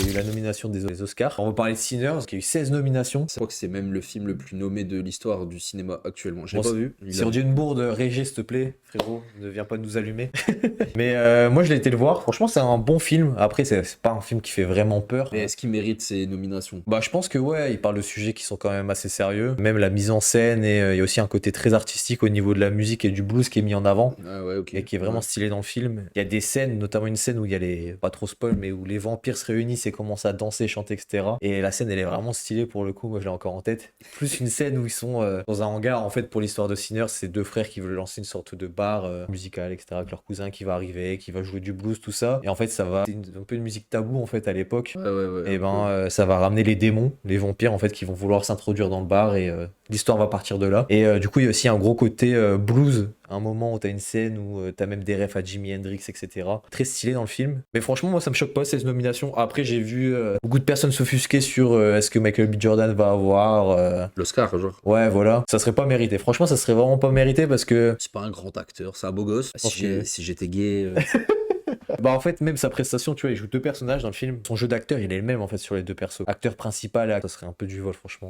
Il y a eu la nomination des Oscars. On va parler de Sinners, qui a eu 16 nominations. Je crois que c'est même le film le plus nommé de l'histoire du cinéma actuellement. Je l'ai Bon, pas vu. Si on dit une bourde, Régé, s'il te plaît, frérot, ne viens pas nous allumer. Mais moi, je l'ai été le voir. Franchement, c'est un bon film. Après, c'est pas un film qui fait vraiment peur. Mais est-ce qu'il mérite ces nominations? Bah, je pense que ouais, il parle de sujets qui sont quand même assez sérieux. Même la mise en scène et il y a aussi un côté très artistique au niveau de la musique et du blues qui est mis en avant. Ah ouais, ok. Et qui est vraiment Ouais. stylé dans le film. Il y a des scènes, notamment une scène où il y a les, pas trop spoil, mais où les vampires se réunissent et commencent à danser, chanter, etc. Et la scène, elle est vraiment stylée pour le coup, moi je l'ai encore en tête. Plus une scène où ils sont dans un hangar, en fait, pour l'histoire de Sinners, c'est deux frères qui veulent lancer une sorte de bar musical, etc. Avec leur cousin qui va arriver, qui va jouer du blues, tout ça. Et en fait, ça va, c'est un peu une musique taboue en fait à l'époque. Ouais. Et ben, ça va ramener les démons, les vampires en fait, qui vont vouloir s'introduire dans le bar et l'histoire va partir de là. Et du coup, il y a aussi un gros côté blues. Un moment où t'as une scène où t'as même des refs à Jimi Hendrix, etc. Très stylé dans le film. Mais franchement, moi, ça me choque pas ces nominations. Après, j'ai vu beaucoup de personnes s'offusquer sur est-ce que Michael B. Jordan va avoir. L'Oscar, genre. Ouais, voilà. Ça serait pas mérité. Franchement, ça serait vraiment pas mérité parce que. C'est pas un grand acteur, c'est un beau gosse. pense que- Si j'étais gay. Bah, en fait, même sa prestation, tu vois, il joue deux personnages dans le film. Son jeu d'acteur, il est le même en fait sur les deux persos. Acteur principal, ça serait un peu du vol, franchement.